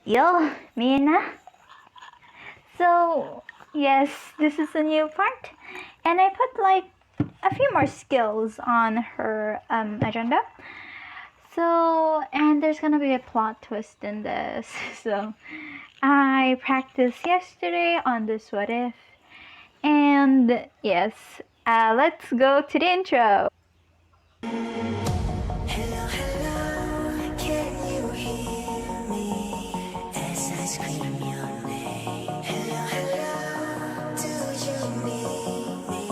Yo, Mina. So, yes, this is a new part, and I put like a few more skills on her agenda. So, and there's gonna be a plot twist in this. So, I practiced yesterday on this what if, and yes, let's go to the intro. Hello, hello, can you hear me as I scream your name? Hello, hello, do you need me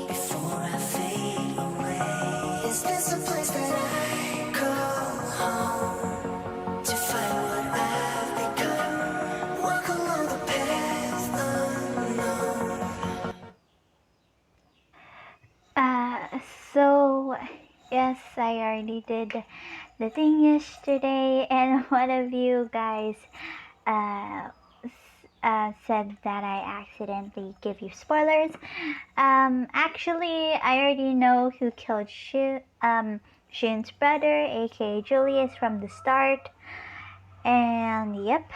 before I fade away? Is this a place that I call home to find what I've become? Walk along the path unknown. So yes, I already did the thing yesterday, and one of you guys said that I accidentally give you spoilers. Actually, I already know who killed Shin's brother, aka Julius, from the start. And yep.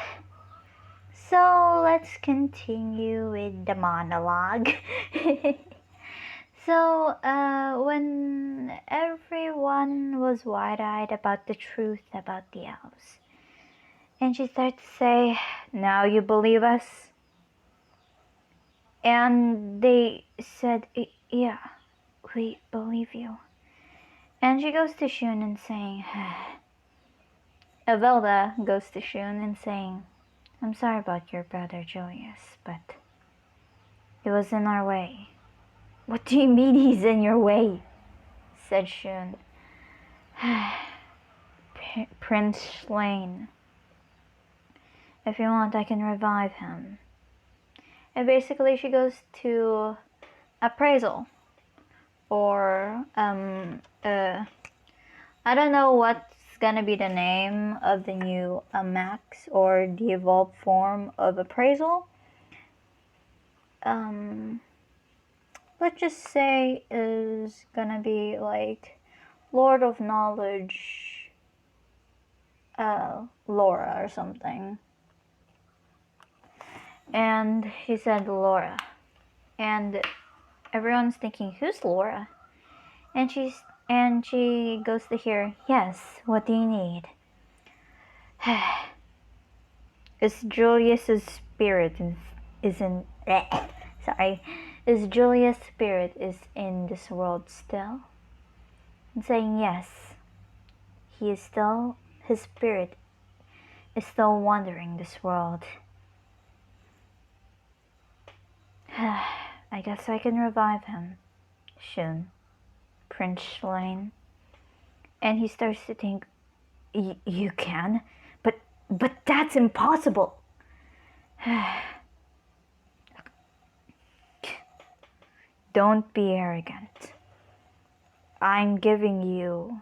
So let's continue with the monologue. So, when everyone was wide-eyed about the truth about the elves, and she started to say, "Now you believe us?" And they said, "Yeah, we believe you." And she goes to Shun and saying, Avelda goes to Shun and saying, "I'm sorry about your brother Julius, but he was in our way." "What do you mean he's in your way?" said Shun. "Prince Slain. If you want, I can revive him." And basically, she goes to appraisal, or I don't know what's gonna be the name of the new max or the evolved form of appraisal. Let's just say is gonna be like Lord of Knowledge, Laura or something. And he said Laura, and everyone's thinking, who's Laura? And she goes to hear, "Yes, what do you need?" Is Julius's spirit is in sorry. Is Julius' spirit is in this world still? And saying yes. He is still his spirit is still wandering this world. I guess I can revive him. Soon. Prince Lane. And he starts to think, You can? But that's impossible." "Don't be arrogant. I'm giving you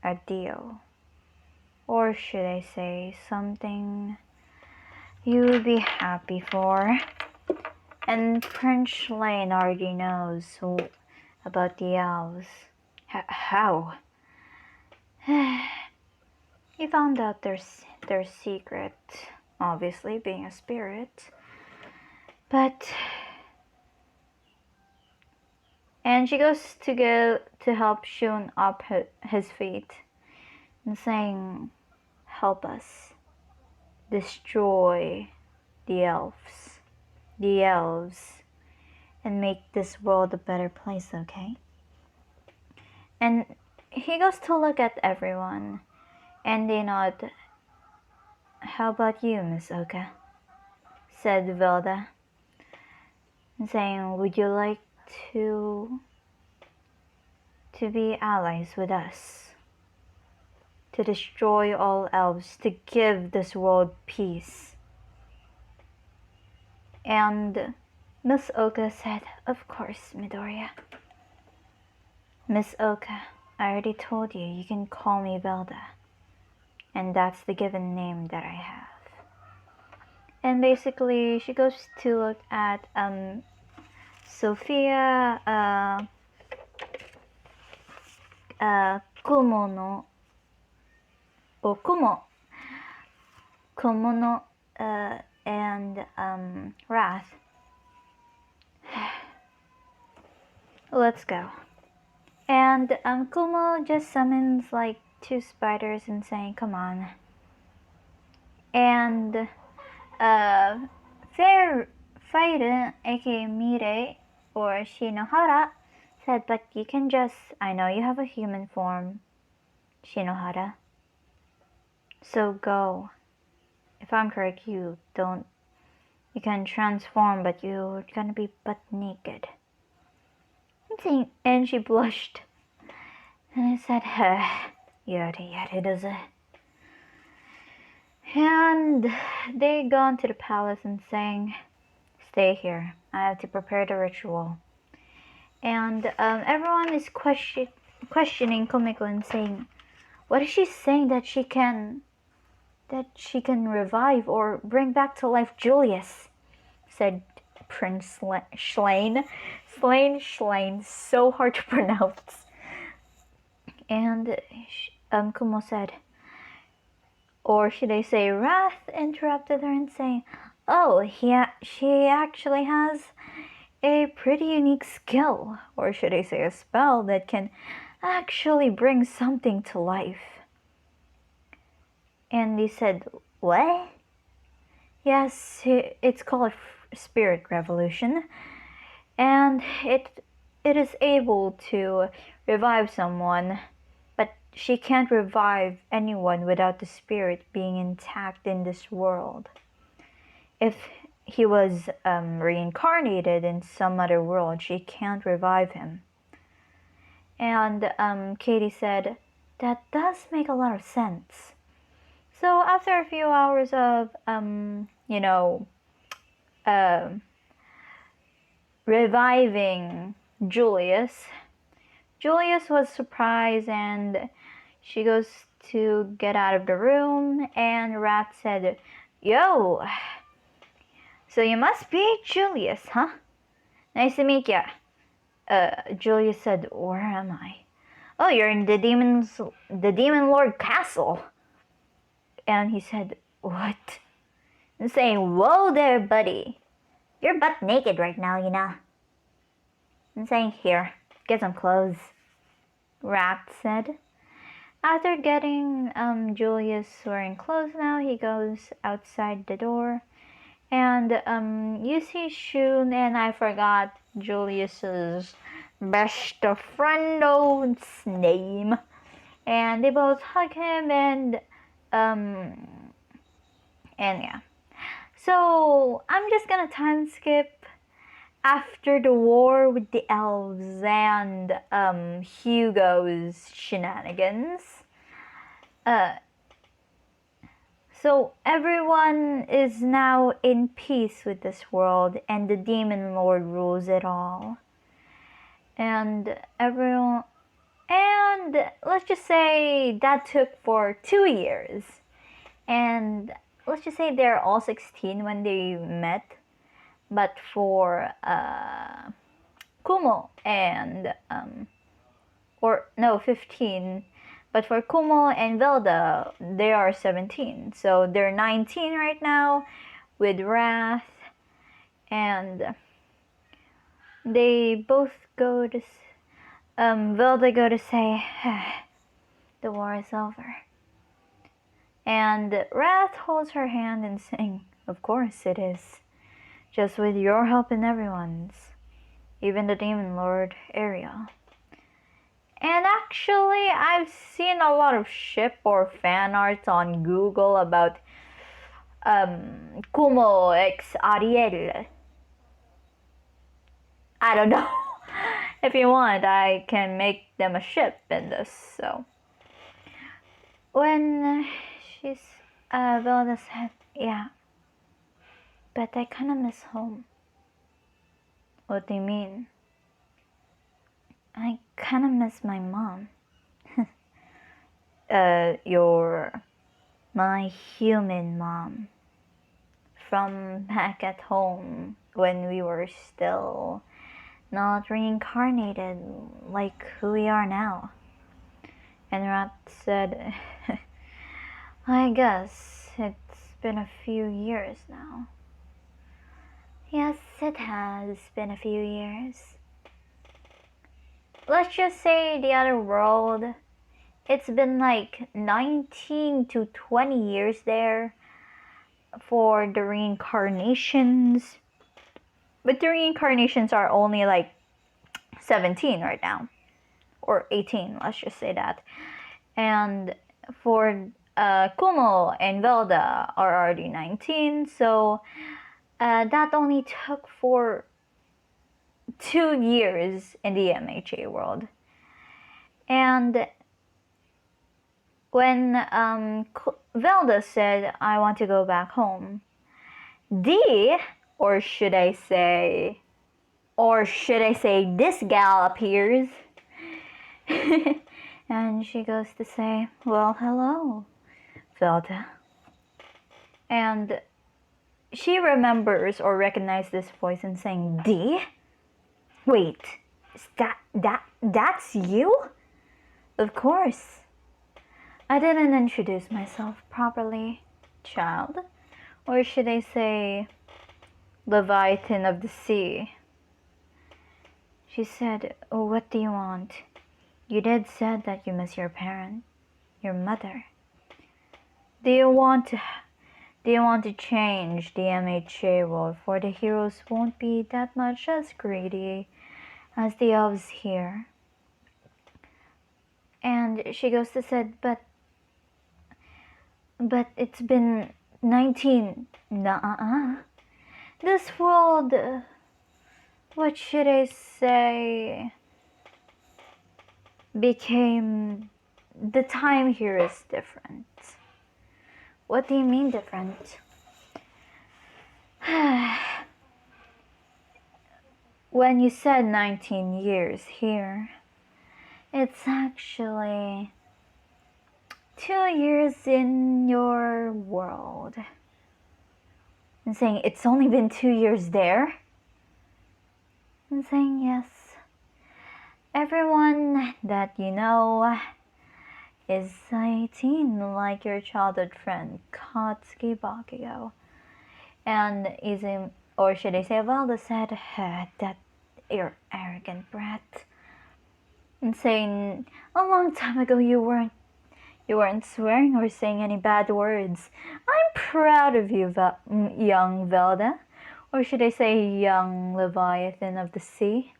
a deal. Or should I say something you would be happy for." And Prince Lane already knows about the elves. How? He found out their secret, obviously being a spirit. But and she goes to go to help Shun up his feet and saying, "Help us destroy the elves, and make this world a better place, okay?" And he goes to look at everyone, and they nod. "How about you, Miss Oka?" said Velda, saying, "Would you like to be allies with us? To destroy all elves, to give this world peace?" And Miss Oka said, "Of course, Midoriya." "Miss Oka, I already told you, you can call me Velda. And that's the given name that I have." And basically, she goes to look at Sophia Kumo no, or Kumo and Wrath. Let's go. And Kumo just summons like 2 spiders and saying, come on. And Fire, aka Mire, or Shinohara, said, but you can just, I know you have a human form, Shinohara. So go. If I'm correct, you can transform, but you're gonna be butt naked. And she blushed. And I said, yada yada does it. And they gone to the palace and saying, stay here. I have to prepare the ritual. And everyone is questioning Komiko and saying, what is she saying that she can revive or bring back to life Julius? Said Prince Schlain. Schlain, so hard to pronounce. And Kumo said, or should I say Wrath interrupted her and saying, oh, she actually has a pretty unique skill, or should I say a spell that can actually bring something to life. And he said, what? Yes, it's called Spirit Revolution, and it is able to revive someone, but she can't revive anyone without the spirit being intact in this world. If he was reincarnated in some other world, she can't revive him. And Katie said, that does make a lot of sense. So after a few hours of, reviving Julius was surprised, and she goes to get out of the room, and Rat said, yo, so you must be Julius, huh? Nice to meet ya. Julius said, where am I? Oh, you're in the Demon Lord Castle. And he said, what? And saying, whoa there, buddy. You're butt naked right now, you know. And saying, here, get some clothes. Rat said. After getting Julius wearing clothes now, he goes outside the door. And you see Shun, and I forgot Julius's best friend's name. And they both hug him, and yeah. So I'm just gonna time skip after the war with the elves and Hugo's shenanigans. So everyone is now in peace with this world, and the Demon Lord rules it all. And let's just say that took for 2 years. And let's just say they're all 16 when they met. But for Kumo and 15. But for Kumo and Velda, they are 17. So they're 19 right now with Wrath. And they both go to Velda go to say the war is over. And Wrath holds her hand and saying, of course it is. Just with your help and everyone's. Even the Demon Lord Ariel. And actually, I've seen a lot of ship or fan art on Google about Kumo x Ariel. I don't know. If you want, I can make them a ship in this, so. When she's, Velda said, yeah. But I kinda miss home. What do you mean? I kinda miss my mom. My human mom. From back at home when we were still not reincarnated like who we are now. And Rat said, I guess it's been a few years now. Yes, it has been a few years. Let's just say the other world, it's been like 19 to 20 years there for the reincarnations. But the reincarnations are only like 17 right now. Or 18, let's just say that. And for Kumo and Velda are already 19, so that only took for 2 years in the MHA world. And when Velda said, I want to go back home, D, or should I say this gal appears. And she goes to say, well, hello, Velda. And she remembers or recognizes this voice and saying, D? Wait, is that's you? Of course. I didn't introduce myself properly, child. Or should I say, Leviathan of the sea. She said, oh, what do you want? You did said that you miss your parent, your mother. Do you want to change the MHA world, for the heroes won't be that much as greedy as the elves here? And she goes to said, but it's been 19. Nuh-uh. This world, what should I say, became, the time here is different. What do you mean different? When you said 19 years here, it's actually 2 years in your world. And saying it's only been 2 years there? And saying yes. Everyone that you know is 18, like your childhood friend Katsuki Bakugo. And Izum, or should I say Valda said, that you're arrogant brat. And saying a long time ago you weren't swearing or saying any bad words. I'm proud of you, young Velda. Or should I say young Leviathan of the sea?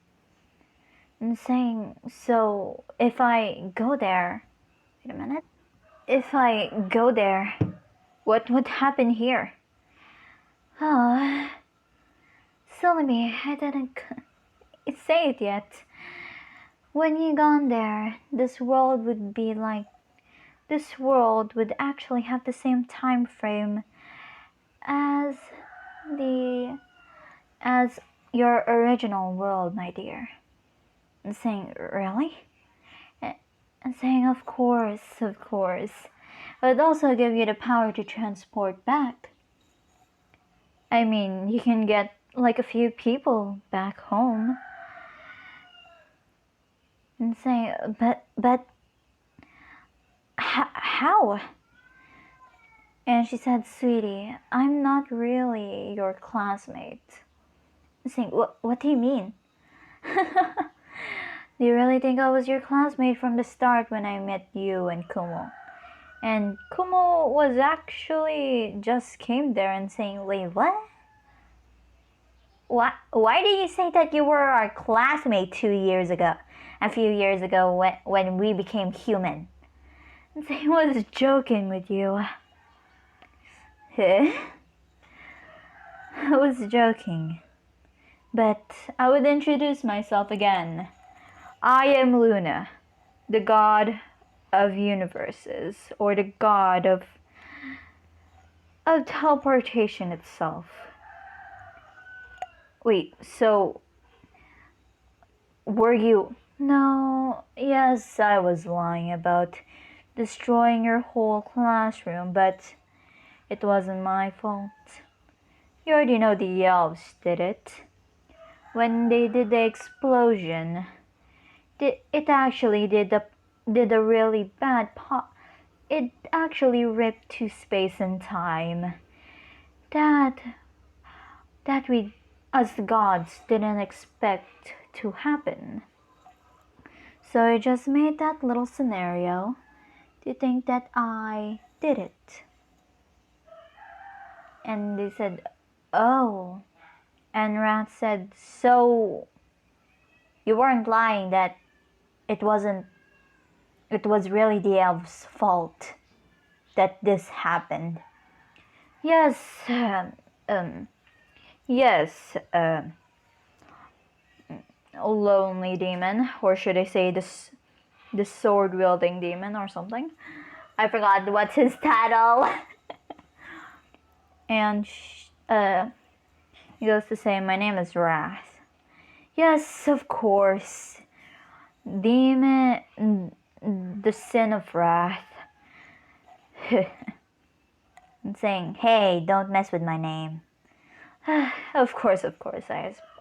And saying, so if I go there, wait a minute. If I go there, what would happen here? Oh, silly me, I didn't say it yet. When you gone there, this world would actually have the same time frame as your original world, my dear. And saying, really? And saying, of course. But it also give you the power to transport back. I mean, you can get like a few people back home. And saying, but how? And she said, sweetie, I'm not really your classmate. And saying, what do you mean? Do you really think I was your classmate from the start when I met you and Kumo? And Kumo was actually just came there and saying, wait, what? Why did you say that you were our classmate 2 years ago? A few years ago when we became human? And saying, I was joking with you. Huh? I was joking. But I would introduce myself again. I am Luna, the god of universes, or the god of teleportation itself. Wait, so were you? No, yes, I was lying about destroying your whole classroom, but it wasn't my fault. You already know the elves did it. When they did the explosion, it actually did a really bad pop. It actually ripped to space and time. that we as gods didn't expect to happen. So I just made that little scenario to think that I did it. And they said, oh. And Rat said, so you weren't lying that it was really the elves' fault that this happened. Yes, yes, lonely demon, or should I say the sword wielding demon or something. I forgot what's his title. And he goes to say, my name is Wrath. Yes, of course. Demon, the sin of wrath. And saying, hey, don't mess with my name. Of course,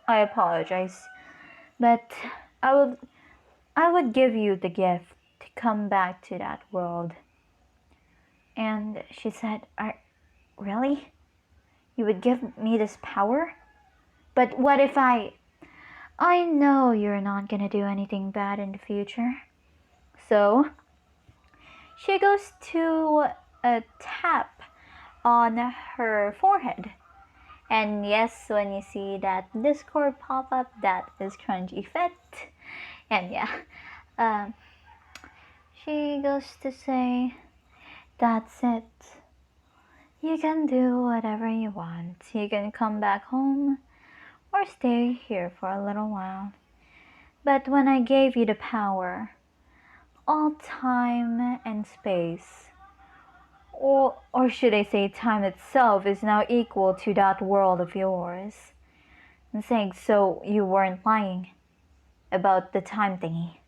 I apologize. But I would give you the gift to come back to that world. And she said, really? You would give me this power? But what if I know you're not gonna do anything bad in the future. So she goes to tap on her forehead. And yes, when you see that Discord pop up, that is Crunchy Fit. And yeah, she goes to say, that's it. You can do whatever you want. You can come back home or stay here for a little while. But when I gave you the power, all time and space, or should I say time itself, is now equal to that world of yours. I'm saying, so you weren't lying about the time thingy?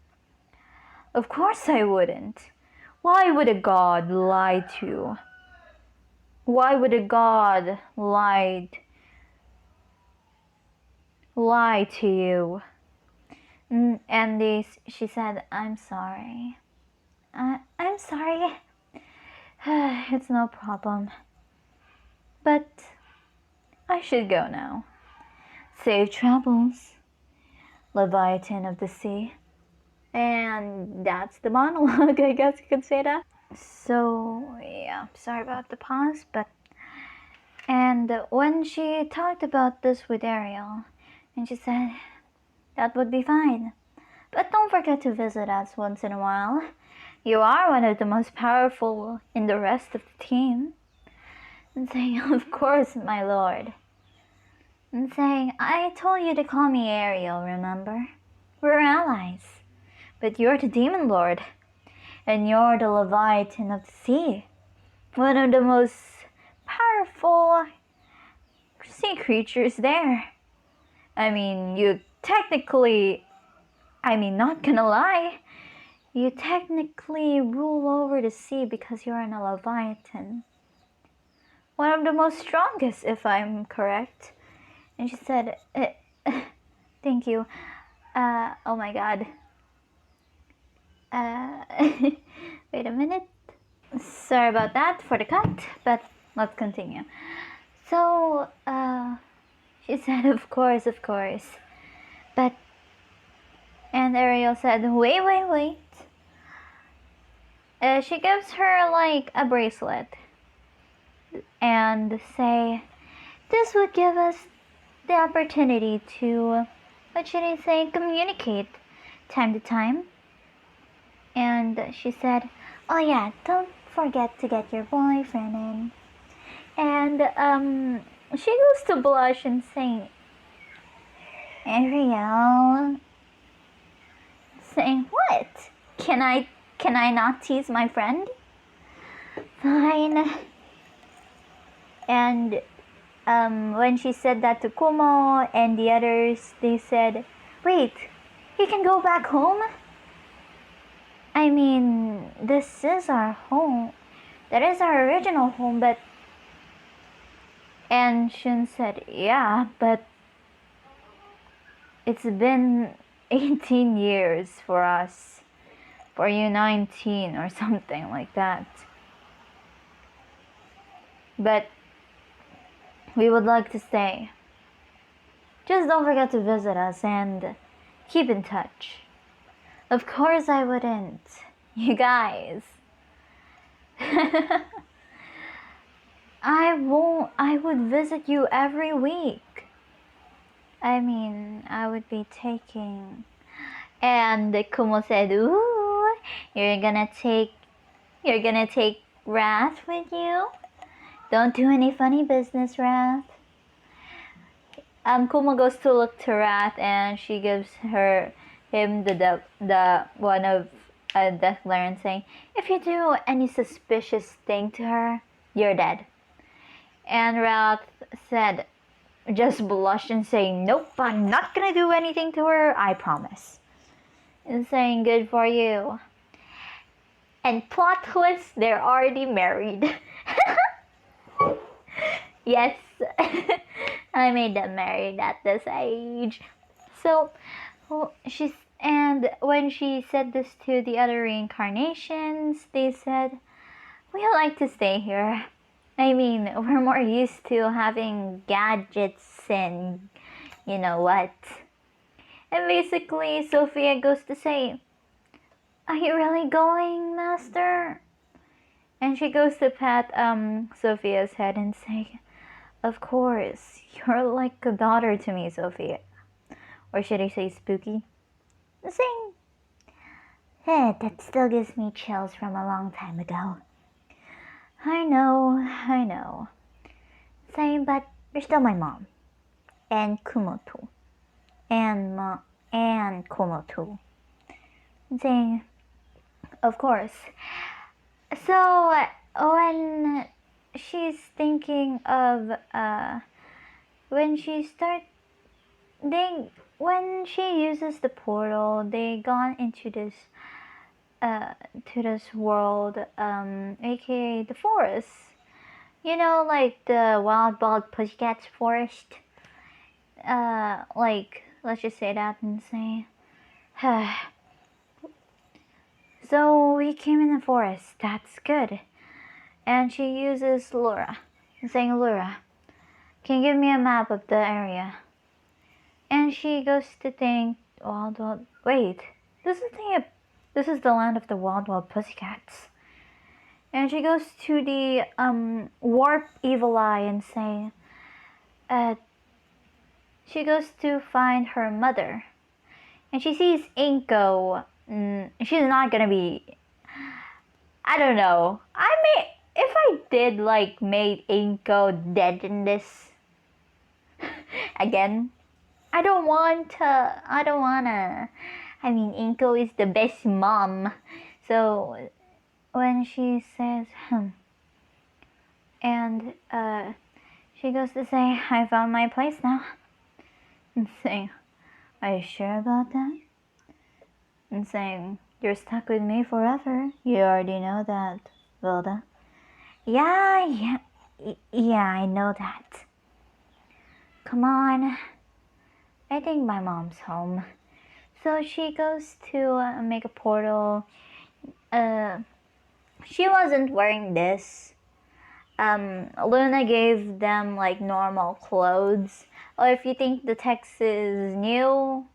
Of course I wouldn't. Why would a god lie to? Why would a god lie to you? And she said, I'm sorry. I'm sorry. It's no problem. But I should go now. Safe travels, Leviathan of the sea. And that's the monologue, I guess you could say that. So, yeah, sorry about the pause, but... And when she talked about this with Ariel, and she said, that would be fine. But don't forget to visit us once in a while. You are one of the most powerful in the rest of the team. And saying, of course, my lord. And saying, I told you to call me Ariel, remember? We're allies. But you're the demon lord. And you're the Leviathan of the sea. One of the most powerful sea creatures there. I mean, you technically... not gonna lie. You technically rule over the sea because you're an Leviathan. One of the most strongest, if I'm correct. And she said, thank you. Oh my god. Wait a minute. Sorry about that for the cut, but let's continue. So, she said, of course. But, and Ariel said, wait. She gives her like a bracelet and say, this would give us the opportunity to, what should I say, communicate time to time. And she said, oh yeah, don't forget to get your boyfriend in. And she goes to blush and saying, Ariel, saying, what? Can I not tease my friend? Fine. And when she said that to Kumo and the others, they said, wait, you can go back home? I mean, this is our home. That is our original home, but... And Shun said, yeah, but it's been 18 years for us. For you 19 or something like that. But we would like to stay. Just don't forget to visit us and keep in touch. Of course I wouldn't. You guys. I would visit you every week. I mean, I would be taking. And Kumo said, ooh, you're gonna take Wrath with you? Don't do any funny business, Wrath. Kumo goes to look to Wrath and she gives him the one of Death Glare and saying, if you do any suspicious thing to her, you're dead. And Wrath said, just blushed and saying, nope, I'm not gonna do anything to her, I promise. And saying, good for you. And plot twist, they're already married. Yes, I made them married at this age. So, and when she said this to the other reincarnations, they said, we like to stay here. I mean, we're more used to having gadgets and you know what. And basically, Sophia goes to say, are you really going, Master? And she goes to pat Sophia's head and say, of course, you're like a daughter to me, Sophia. Or should I say spooky? Saying, that still gives me chills from a long time ago. I know. Saying, but you're still my mom. And Kumo too. And Kumo too. Saying, of course. So when she's thinking of when she uses the portal, they gone into this to this world, aka the forest. You know, like the wild pussycats forest. Like let's just say that and say, so we came in the forest. That's good. And she uses Laura, saying, Laura, can you give me a map of the area? And she goes to think, wait, this is the land of the wild pussycats. And she goes to the warp evil eye and say, she goes to find her mother. And she sees Inko. She's not gonna be, I don't know. If I did like made Inko dead in this again, I don't wanna. I mean, Inko is the best mom. So when she says, and she goes to say, I found my place now. And saying, are you sure about that? And saying, you're stuck with me forever. You already know that, Vilda. Yeah, I know that. Come on. I think my mom's home. So she goes to make a portal. She wasn't wearing this. Luna gave them like normal clothes. Or if you think the text is new,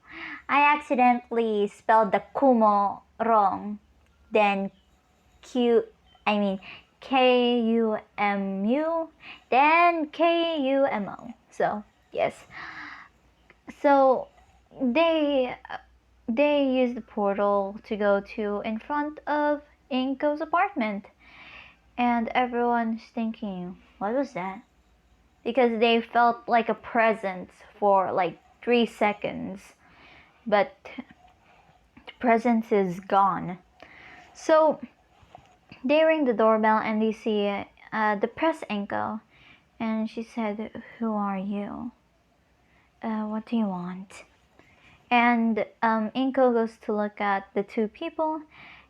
I accidentally spelled the Kumo wrong. Then Kumu, then Kumo. So yes. So they use the portal to go to in front of Inko's apartment. And everyone's thinking, what was that? Because they felt like a presence for like 3 seconds. But the presence is gone. So they ring the doorbell and they see the press Inko. And she said, who are you? What do you want? And Inko goes to look at the two people.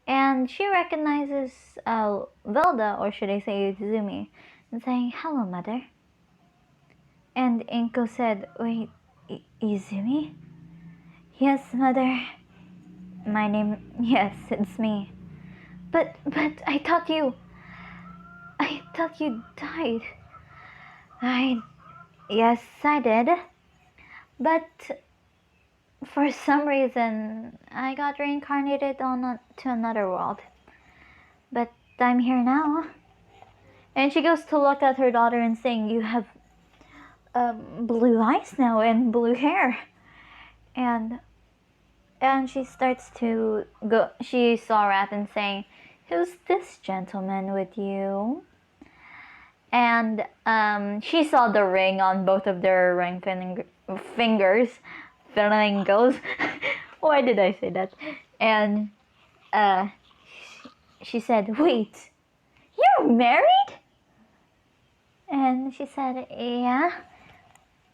And she recognizes Velda, or should I say Izumi, and saying, hello, mother. And Inko said, wait, Izumi? Yes, mother. My name, yes, it's me. But I thought you died. Yes, I did. But for some reason, I got reincarnated to another world. But I'm here now. And she goes to look at her daughter and saying, "You have blue eyes now and blue hair." And she starts to go. She saw Wrath and saying, "Who's this gentleman with you?" And she saw the ring on both of their fingers. Fingers. Why did I say that? And uh, she said, "Wait, you're married?" And she said, "Yeah."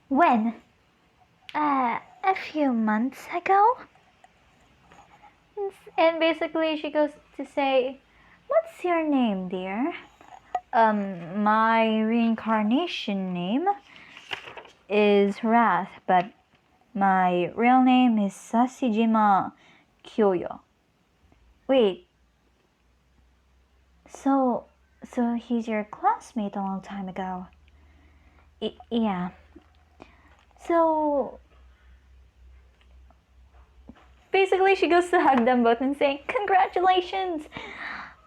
"When?" A few months ago." And basically she goes to say, "What's your name, dear?" My reincarnation name is Wrath, but my real name is Sasijima Kyoyo." "Wait, so he's your classmate a long time ago?" Yeah. So basically she goes to hug them both and saying, "Congratulations!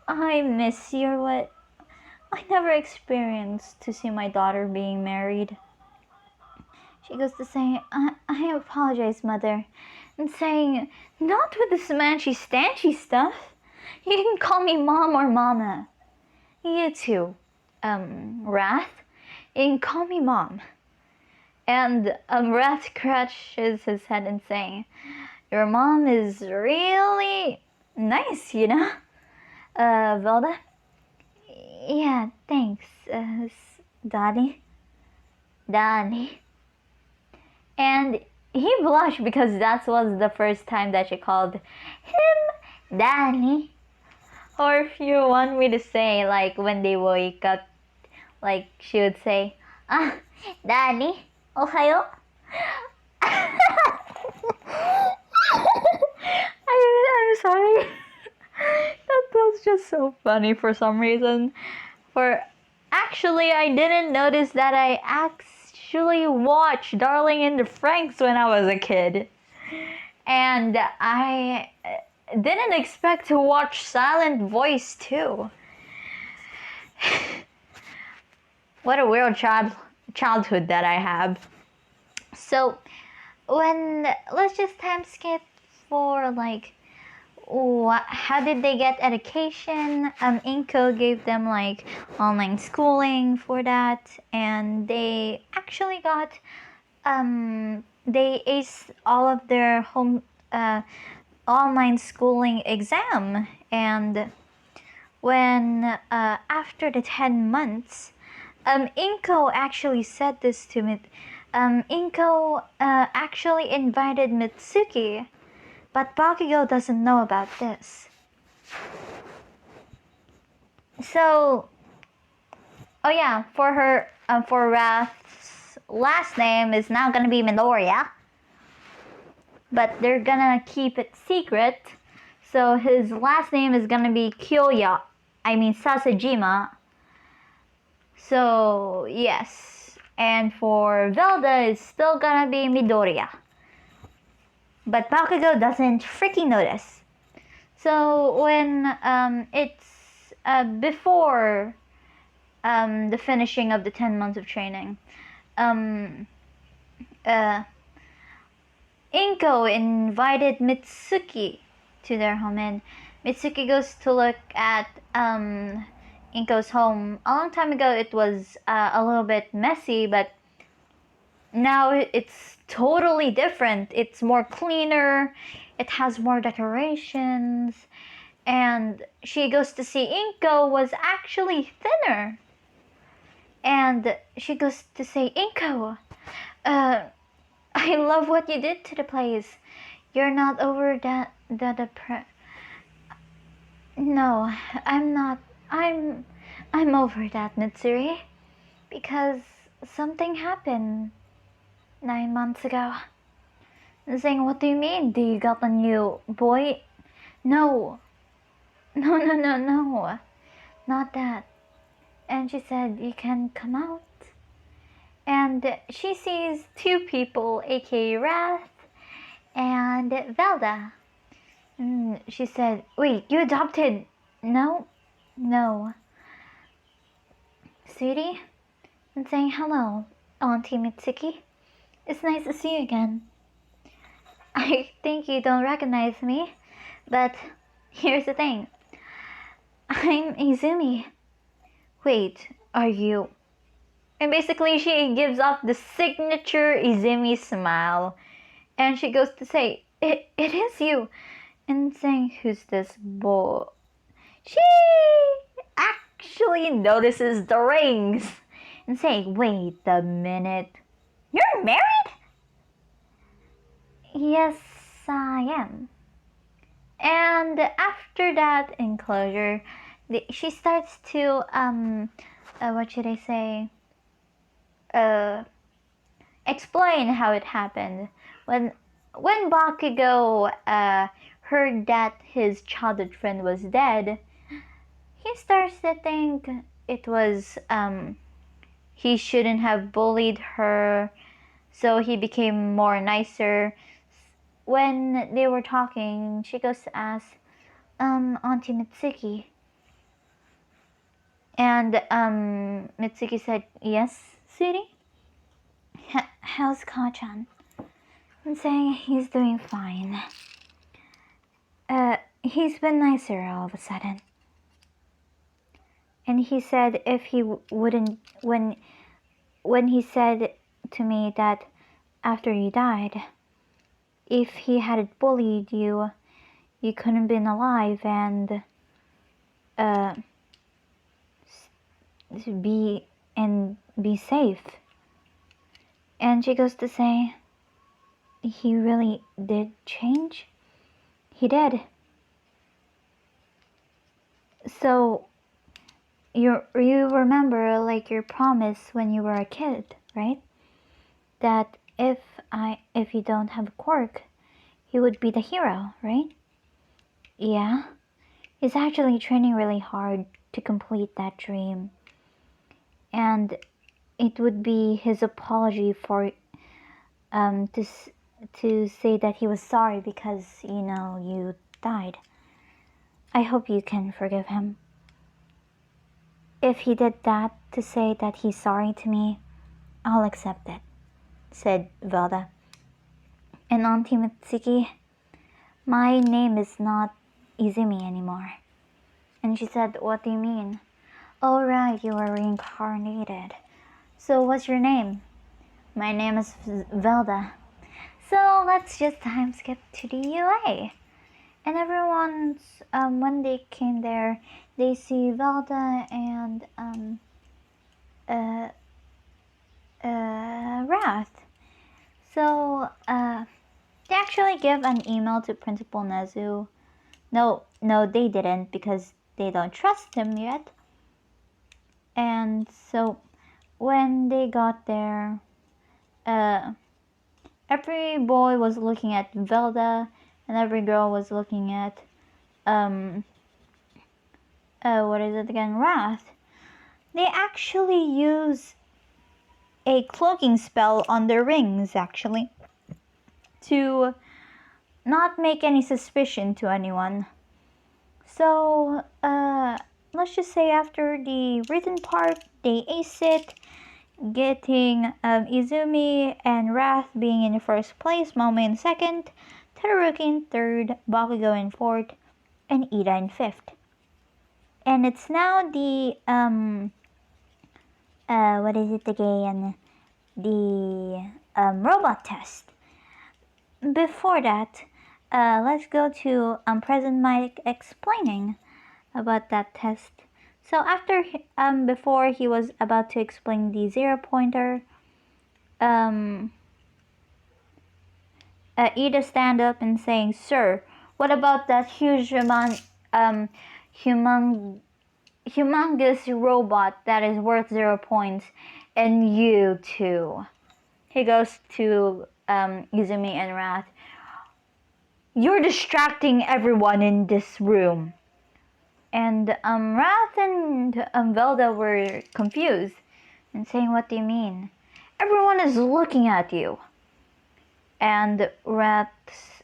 I miss your what I never experienced to see my daughter being married." She goes to say, I apologize, mother," and saying, "Not with this manchy-stanchy stuff. You can call me mom or mama." "You too, Wrath. You can call me mom." And Wrath scratches his head and saying, "Your mom is really nice, you know, Velda." "Yeah, thanks, Daddy." Daddy. And he blushed because that was the first time that she called him Daddy. Or if you want me to say, like, when they wake up, like, she would say, Daddy, ohayo." I'm sorry. That was just so funny for some reason. Actually, I didn't notice that I actually watched Darling in the Franxx when I was a kid. And I didn't expect to watch Silent Voice too. What a weird childhood that I have. So, let's just time skip for like, how did they get education? Inko gave them like online schooling for that, and they actually got they aced all of their home online schooling exam. And when after the 10 months, Inko actually said this to me. Inko actually invited Mitsuki, but Bakugo doesn't know about this. So, oh yeah, for Wrath's last name is now gonna be Midoriya, but they're gonna keep it secret. So his last name is gonna be Kyoya. I mean Sasajima. So yes, and for Velda it's still gonna be Midoriya. But Bakugo doesn't freaking notice. So when it's before the finishing of the 10 months of training, Inko invited Mitsuki to their home, and Mitsuki goes to look at Inko's home. A long time ago it was a little bit messy, but now it's totally different. It's more cleaner, it has more decorations, and she goes to see Inko was actually thinner. And she goes to say, "Inko, I love what you did to the place. You're not over the No, I'm not. I'm over that, Mitsuri, because something happened 9 months ago." And saying, "What do you mean? Do you got a new boy?" No, no, not that." And she said, "You can come out." And she sees two people, aka Wrath and Velda. And she said, "Wait, you adopted?" "No, no." "Sweetie?" And saying, "Hello, Auntie Mitsuki. It's nice to see you again. I think you don't recognize me, but here's the thing. I'm Izumi." "Wait, are you?" And basically she gives off the signature Izumi smile. And she goes to say, it is you." And saying, "Who's this boy?" She actually notices the rings. And saying, "Wait a minute. You're married?" "Yes, I am." And after that enclosure, she starts to, what should I say? Explain how it happened. When Bakugo heard that his childhood friend was dead, he starts to think it was he shouldn't have bullied her, so he became more nicer. When they were talking, she goes to ask, "Auntie Mitsuki." And Mitsuki said, "Yes, sweetie?" "How's Ka-chan?" And saying, "He's doing fine. He's been nicer all of a sudden." And he said if he wouldn't, when he said to me that after you died, if he hadn't bullied you, you couldn't have been alive and be safe. And she goes to say, he really did change? He did. So you remember like your promise when you were a kid, right? That if you don't have a quirk, he would be the hero, right? Yeah. He's actually training really hard to complete that dream. And it would be his apology for to say that he was sorry because you died. I hope you can forgive him. If he did that to say that he's sorry to me, I'll accept it," said Velda. "And Auntie Mitsuki, my name is not Izumi anymore." And she said, "What do you mean?" "Oh right, you were reincarnated. So what's your name?" "My name is Velda." So let's just time skip to the UA. And everyone's, when they came there, they see Velda and Wrath. So they actually give an email to Principal Nezu. No, they didn't because they don't trust him yet. And so when they got there, every boy was looking at Velda and every girl was looking at what is it again? Wrath. They actually use a cloaking spell on their rings actually to not make any suspicion to anyone. So let's just say after the written part, they ace it, getting Izumi and Wrath being in the first place, Momo in second, Todoroki in third, Bakugo in fourth, and Ida in fifth. And it's now the what is it again? The robot test. Before that, let's go to Present Mike explaining about that test. So after before he was about to explain the 0-pointer, Ida stand up and saying, "Sir, what about that humongous robot that is worth 0 points, and you too?" He goes to Izumi and Wrath. "You're distracting everyone in this room." And Wrath and Velda were confused and saying, "What do you mean?" Everyone is looking at you. And Rat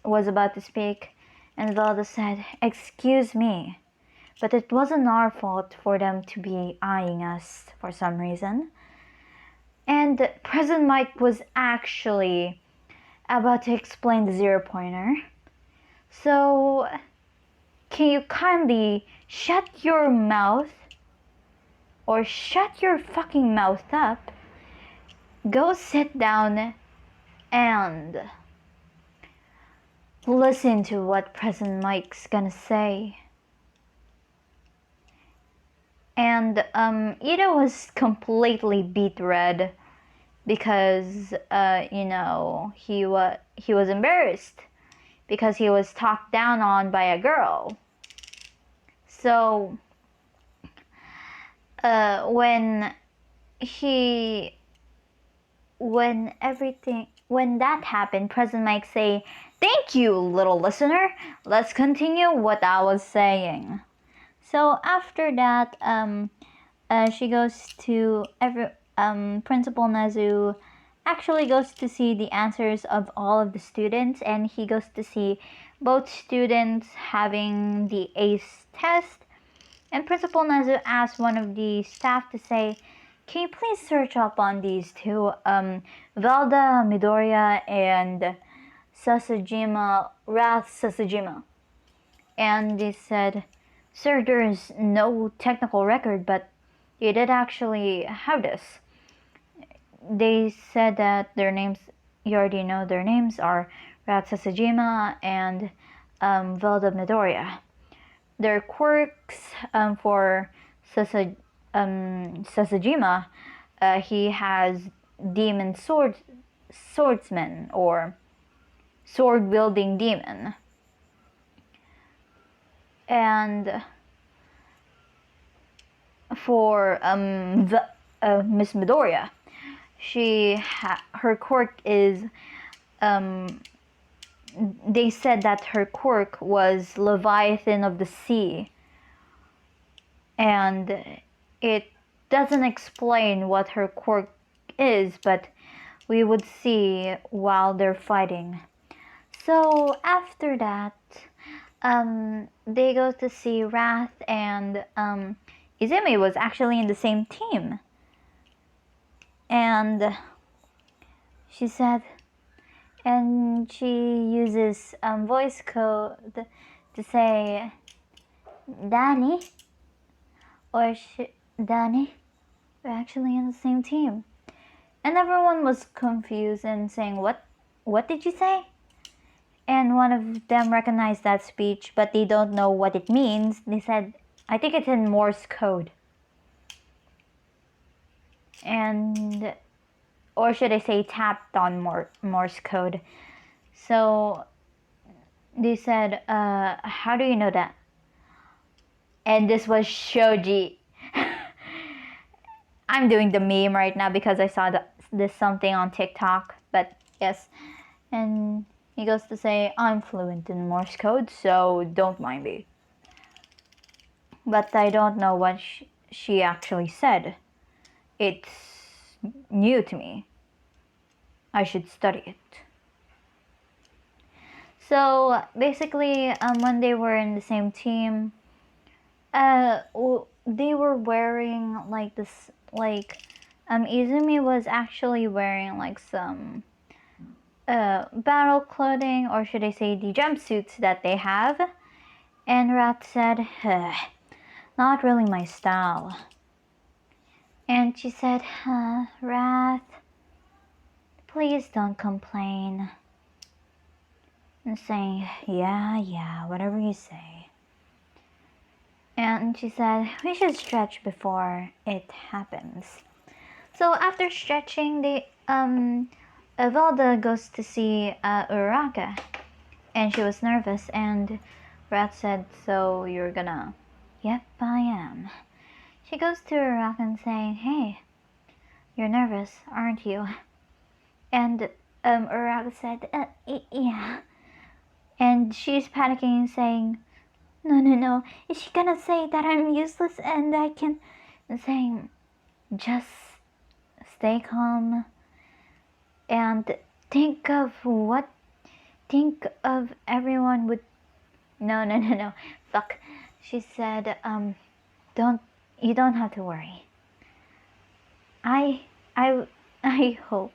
was about to speak, and Velda said, "Excuse me, but it wasn't our fault for them to be eyeing us for some reason." And President Mike was actually about to explain the 0-pointer. So, can you kindly shut your mouth, or shut your fucking mouth up, go sit down, and listen to what President Mike's gonna say. And Ida was completely beat red because he was embarrassed because he was talked down on by a girl. So when that happened, President Mike say, "Thank you, little listener. Let's continue what I was saying." So after that, she goes to Principal Nazu actually goes to see the answers of all of the students, and he goes to see both students having the ACE test. And Principal Nazu asked one of the staff to say, "Can you please search up on these two, Velda Midoriya and Wrath Sasajima?" And they said, "Sir, there is no technical record, but you did actually have this." They said that their names, you already know their names, are Rat Sasajima and Velda Midoriya. Their quirks for Sasajima, he has demon swordsman or sword wielding demon. And for Miss Midoriya, her quirk is they said that her quirk was Leviathan of the Sea, and it doesn't explain what her quirk is, but we would see while they're fighting. So after that, they go to see Wrath, and Izumi was actually in the same team. And she said, and she uses voice code to say, "Danny," or "Danny, we're actually in the same team." And everyone was confused and saying, What did you say?" And one of them recognized that speech, but they don't know what it means. They said, "I think it's in Morse code." And, or should I say tapped on Morse code. So they said, "How do you know that?" And this was Shoji. I'm doing the meme right now because I saw this something on TikTok, but yes. And he goes to say, "I'm fluent in Morse code, so don't mind me." But I don't know what she actually said. It's new to me. I should study it. So basically, when they were in the same team, they were wearing like this, like Izumi was actually wearing like some battle clothing, or should I say the jumpsuits that they have. And Rat said, "Not really my style." And she said, "Wrath, please don't complain." And saying, yeah, whatever you say." And she said, "We should stretch before it happens." So after stretching, Valda goes to see Uraraka, and she was nervous, and Wrath said, "So you're gonna..." "Yep, I am." She goes to Uraraka and saying, "Hey, you're nervous, aren't you?" And Uraraka said, "Yeah." And she's panicking, saying, No. Is she gonna say that I'm useless and I can..." And saying, "Just stay calm And think of everyone would, no, fuck. She said, you don't have to worry. I I I hope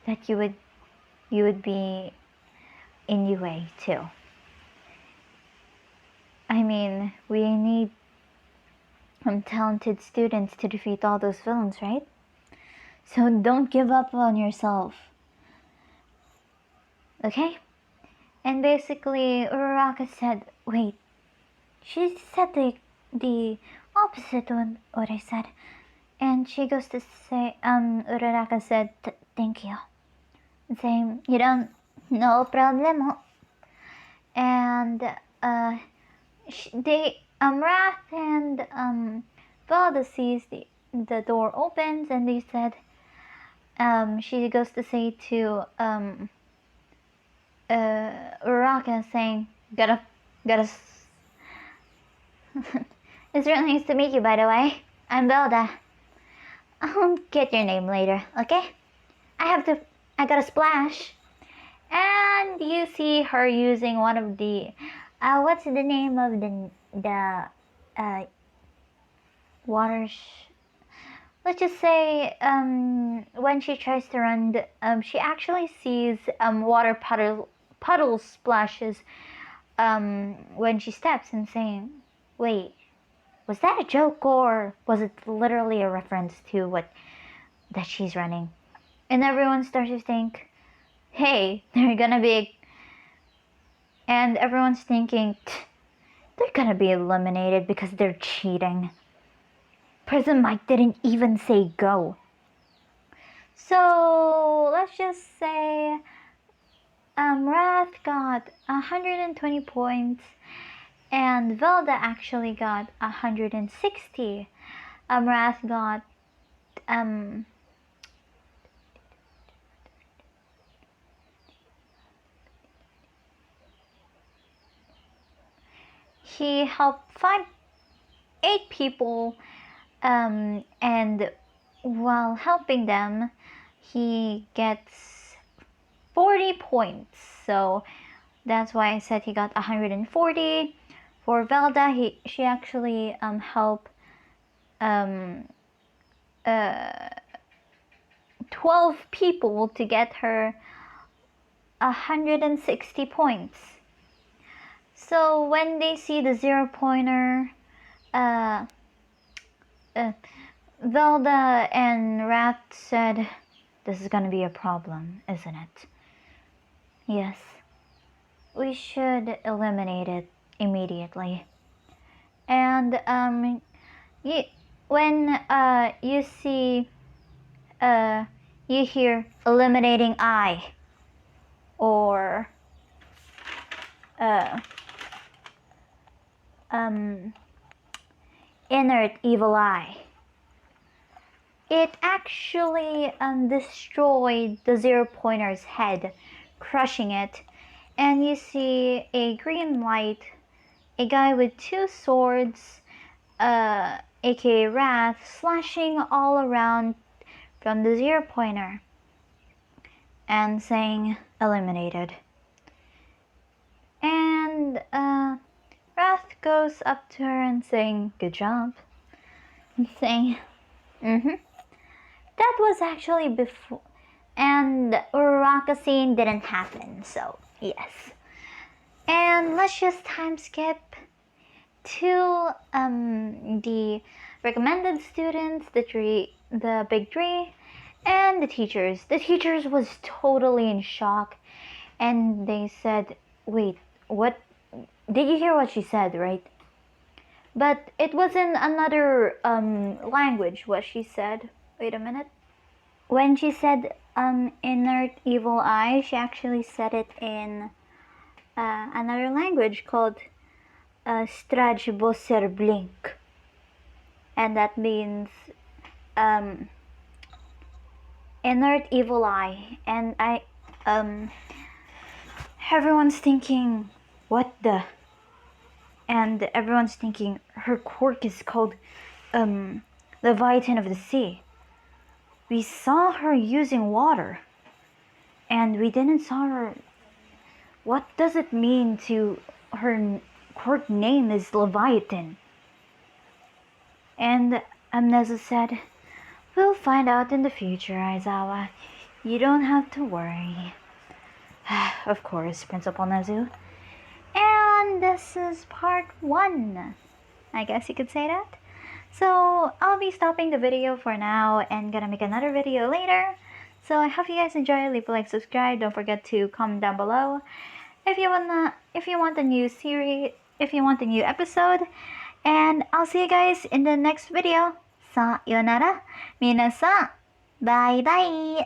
that you would be in UA too. I mean, we need talented students to defeat all those villains, right? So don't give up on yourself. Okay? And basically, Uraraka said, wait, she said the opposite of what I said. And she goes to say, Uraraka said, thank you. Saying, you don't, no problem. And, Wrath and, Valda sees the door opens and they said, she goes to say to, Uraraka saying, gotta, it's really nice to meet you, by the way. I'm Velda. I'll get your name later, okay? I gotta splash. And you see her using one of the, what's the name of the, water, let's just say, when she tries to run, she actually sees, water puddle splashes, when she steps and saying, wait, was that a joke or was it literally a reference to that she's running? And everyone starts to think, hey, they're gonna be, and everyone's thinking, they're gonna be eliminated because they're cheating. Prison Mike didn't even say go. So let's just say, Wrath got 120 points and Velda actually got 160. Wrath got, he helped 8 people, and while helping them, he gets 40 points. So that's why I said he got 140. For Velda, she actually helped 12 people to get her 160 points. So when they see the 0-pointer, Velda and Rat said, this is gonna be a problem, isn't it? Yes. We should eliminate it immediately. And when you see, you hear eliminating eye, or inert evil eye, it actually destroyed the 0-pointer's head, crushing it. And you see a green light, a guy with 2 swords, aka Wrath, slashing all around from the 0-pointer and saying eliminated. And Wrath goes up to her and saying good job, and saying that was actually before, and Uraraka scene didn't happen, so yes. And let's just time skip to the recommended students, the big 3, and the teachers. The teachers was totally in shock, and they said, wait, what? Did you hear what she said, right? But it was in another language what she said. Wait a minute. When she said inert evil eye, she actually said it in another language called Strajboser Blink. And that means inert evil eye. And everyone's thinking, what the? And everyone's thinking her quirk is called Leviathan of the Sea. We saw her using water. And we didn't saw her. What does it mean to her court name is Leviathan? And Nezu said, "We'll find out in the future, Aizawa. You don't have to worry." Of course, Principal Nezu. And this is part 1. I guess you could say that. So I'll be stopping the video for now and gonna make another video later. So I hope you guys enjoy. Leave a like, subscribe. Don't forget to comment down below if you want a new series, if you want a new episode. And I'll see you guys in the next video. Sayonara, minasan. Bye bye.